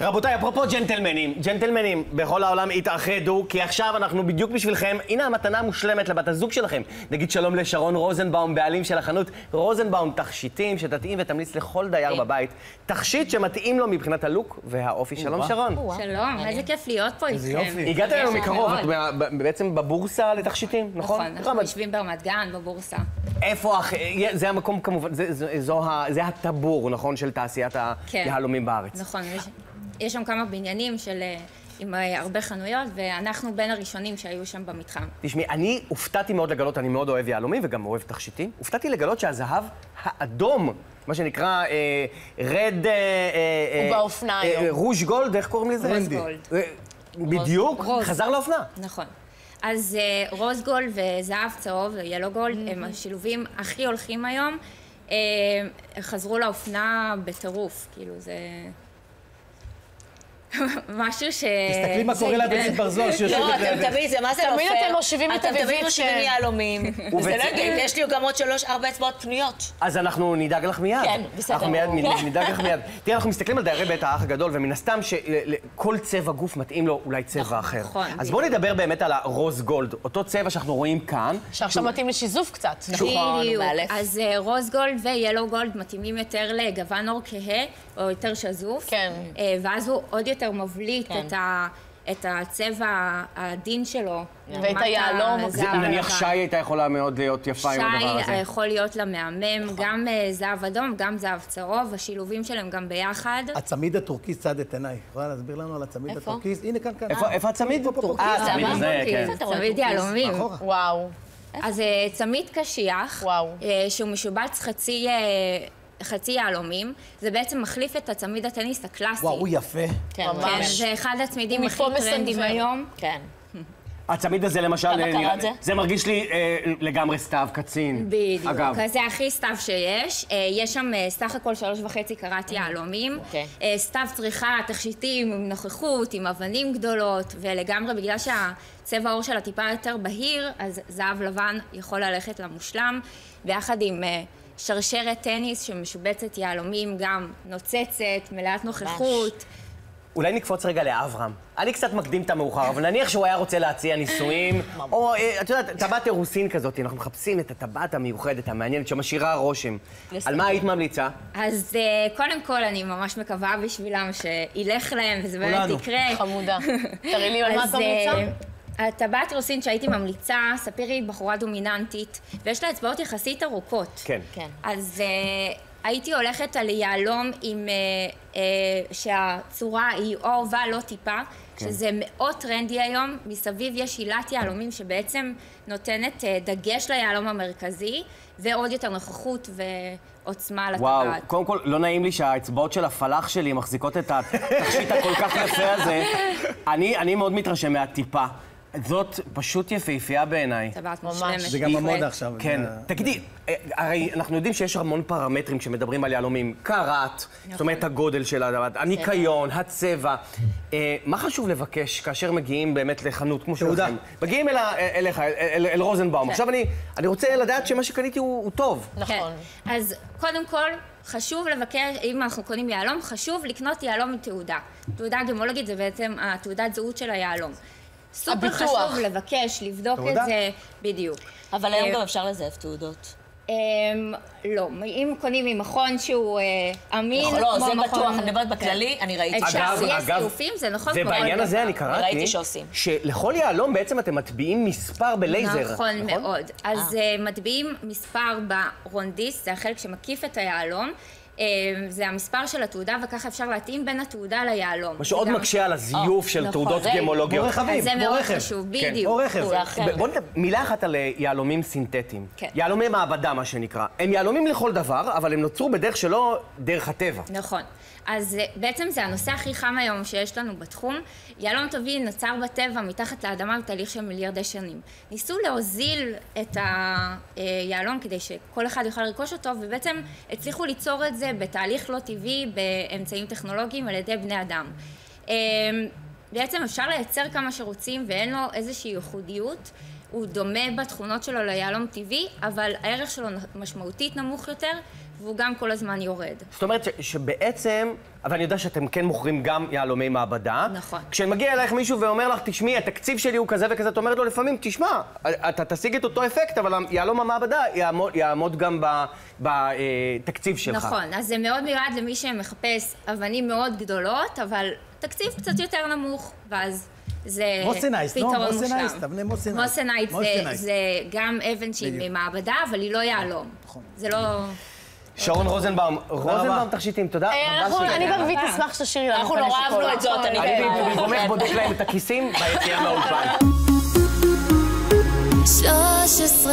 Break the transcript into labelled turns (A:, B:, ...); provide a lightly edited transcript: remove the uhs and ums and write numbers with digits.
A: רבותיי, אפרופו ג'נטלמנים בכל העולם התאחדו, כי עכשיו אנחנו בדיוק בשבילכם, הנה המתנה המושלמת לבת הזוג שלכם. נגיד שלום לשרון רוזנבאום, בעלים של החנות רוזנבאום תכשיטים, שתתאים ותמליץ לכל דייר בבית. תכשיט שמתאים לו מבחינת הלוק והאופי. שלום שרון.
B: שלום, איזה כיף להיות פה איתכם.
A: הגעת אלינו מקרוב, את בעצם בבורסה לתכשיטים, נכון?
B: נכון, אנחנו יושבים ברמת גן, בבורסה.
A: איפה, זה המקום כמובן, זה הטבור, נכון, של תעשיית היהלומים בארץ.
B: נכון, יש שם כמה בניינים עם הרבה חנויות, ואנחנו בין הראשונים שהיו שם במתחם.
A: תשמעי, אני הופתעתי מאוד לגלות, אני מאוד אוהב יהלומים וגם אוהב תכשיטים. הופתעתי לגלות שהזהב האדום, מה שנקרא רד...
C: הוא באופנה היום.
A: רוז' גולד, איך קוראים לזה?
B: רוז גולד.
A: בדיוק, חזר לאופנה.
B: נכון. אז רוז גולד וזהב צהוב, ילו גולד, הם השילובים הכי הולכים היום. חזרו לאופנה בטירוף, כאילו זה... משהו ש...
D: תסתכלי מה קורה לדלת ברזול שיושבת...
C: לא, אתם תמיד, זה מה זה לא פייר?
D: תמיד אתם מושיבים את אביבית
C: אתם תמיד מושיבים יהלומים. זה לא הגיע, יש לי גם עוד 3-4 אצבעות פנויות.
A: אז אנחנו נדאג לך מיד.
C: כן, בסדר.
A: אנחנו נדאג לך מיד. תראה, אנחנו מסתכלים על דיירי בית האח הגדול, ומן הסתם שכל צבע גוף מתאים לו אולי צבע אחר. אז בואו נדבר באמת על הרוז גולד, אותו צבע שאנחנו רואים כאן.
C: שעכשיו מתאים לשיזוף קצת.
B: בדיוק. אז רוז גולד וילו גולד מתאימים יותר לגוון אור כהה, או יותר שזוף.
C: כן.
B: ואז הוא עוד יותר מבליט את הצבע העדין שלו.
C: ואת היהלום.
A: נניח שי הייתה יכולה מאוד להיות יפה עם הדבר הזה.
B: שי יכול להיות לה מהמם, גם זהב אדום, גם זהב צהוב, השילובים שלהם גם ביחד.
D: הצמיד הטורקיז צד את עיניי. יכולה להסביר לנו על הצמיד הטורקיז? הנה, כאן.
A: איפה הצמיד?
B: הצמיד הזה, כן. צמיד יהלומים.
C: וואו.
B: אז צמיד קשיח, שהוא משובץ חצי יהלומים, זה בעצם מחליף את הצמיד הטניס הקלאסי.
D: וואו, הוא יפה.
B: כן, זה אחד הצמידים הכי טרנדים היום.
C: כן.
A: הצמיד הזה למשל, זה מרגיש לי לגמרי סתיו קצין.
B: בדיוק, זה הכי סתיו שיש. יש שם סך הכל 3.5 קראט יהלומים. סתיו צריכה תכשיטים עם נוכחות, עם אבנים גדולות, ולגמרי בגלל שהצבע העור שלה טיפה יותר בהיר, אז זהב לבן יכול ללכת למושלם, ביחד עם שרשרת טניס שמשובצת יהלומים, גם נוצצת, מלאת נוכחות.
A: אולי נקפוץ רגע לאברהם. אני קצת מקדים את המאוחר, אבל נניח שהוא היה רוצה להציע נישואים, או, את יודעת, טבעת אירוסין כזאת, אנחנו מחפשים את הטבעת המיוחדת, המעניינת, שמשאירה רושם. על מה היית ממליצה?
B: אז קודם כל, אני ממש מקווה בשבילם שילך להם, וזה באמת יקרה.
C: חמודה. תראי לי על מה את ממליצה?
B: הטבעת אירוסין שהייתי ממליצה, ספירי היא בחורה דומיננטית, ויש לה אצבעות יחסית ארוכות.
A: כן.
B: אז הייתי הולכת על יהלום עם שהצורה היא או אובה לא טיפה, שזה מאוד טרנדי היום. מסביב יש הילת יהלומים שבעצם נותנת דגש ליהלום המרכזי, ועוד יותר נוכחות ועוצמה לטבעת.
A: וואו, קודם כל לא נעים לי שהאצבעות של הפלח שלי מחזיקות את התכשיט הכל כך יפה הזה. אני מאוד מתרשם מהטיפה. זאת פשוט יפהפייה בעיניי.
B: טבעת מושלמת.
D: זה גם המודה עכשיו.
A: כן. תגידי, הרי אנחנו יודעים שיש המון פרמטרים שמדברים על יהלומים. קראט, זאת אומרת הגודל של הטבעת, הניקיון, הצבע. מה חשוב לבקש כאשר מגיעים באמת לחנות כמו שלכם? מגיעים אליך, אל רוזנבאום. עכשיו אני רוצה לדעת שמה שקניתי הוא טוב.
C: נכון.
B: אז קודם כל, חשוב לבקש, אם אנחנו קונים יהלום, חשוב לקנות יהלום עם תעודה. תעודה גמולוגית זה בעצם התעודת זהות של היהלום. סופר חשוב לבקש, לבדוק את זה בדיוק.
C: אבל היום גם אפשר לזייף תעודות.
B: לא, אם קונים ממכון שהוא אמין,
C: לא, זה בטוח, אני מדברת בכללי, אני ראיתי
B: שעושים. יש זיופים, זה נכון.
A: ובעניין הזה אני קראתי,
C: ראיתי שעושים.
A: שלכל יהלום בעצם אתם מטביעים מספר בלייזר.
B: נכון מאוד. אז מטביעים מספר ברונדיס, זה החלק שמקיף את היהלום. זה המספר של התעודה, וככה אפשר להתאים בין התעודה ליהלום.
A: מה שעוד מקשה על הזיוף של תעודות גמולוגיות.
D: כמו רכבים,
B: זה מאוד חשוב, בדיוק.
A: בואו נדבר מילה אחת על יהלומים סינתטיים. יהלומי מעבדה, מה שנקרא. הם יהלומים לכל דבר, אבל הם נוצרו בדרך שלא דרך הטבע.
B: נכון. אז בעצם זה הנושא הכי חם היום שיש לנו בתחום. יהלום טבעי נוצר בטבע מתחת לאדמה בתהליך של מיליארדי שנים. ניסו להוזיל את היהלום כדי שכל אחד יוכל לרכוש אותו, ובעצם הצליחו ליצור את זה בתהליך לא טבעי, באמצעים טכנולוגיים על ידי בני אדם. בעצם אפשר לייצר כמה שרוצים ואין לו איזושהי ייחודיות, הוא דומה בתכונות שלו ליהלום טבעי, אבל הערך שלו משמעותית נמוך יותר, והוא גם כל הזמן יורד.
A: זאת אומרת שבעצם, אבל אני יודע שאתם כן מוכרים גם יהלומי מעבדה.
B: נכון.
A: כשמגיע אלייך מישהו ואומר לך, תשמעי, התקציב שלי הוא כזה וכזה, את אומרת לו לפעמים, תשמע, אתה תשיג את אותו אפקט, אבל יהלום המעבדה יעמוד גם בתקציב שלך.
B: נכון, אז זה מאוד מיועד למי שמחפש אבנים מאוד גדולות, אבל תקציב קצת יותר נמוך, ואז זה פתרון מושלם.
D: מוסנייס, תבנה מוסנייס.
B: מוסנייס זה גם אבן שהיא ממעבדה, אבל היא לא יהלום. זה לא...
A: שרון רוזנבאום, תכשיטים, תודה.
E: אני ורבית נשמח שתשאירי לנו.
C: אנחנו נורא אהבנו את זאת,
A: אני במקומך בודק להם את הכיסים ביציאה מהאולפן.
F: 13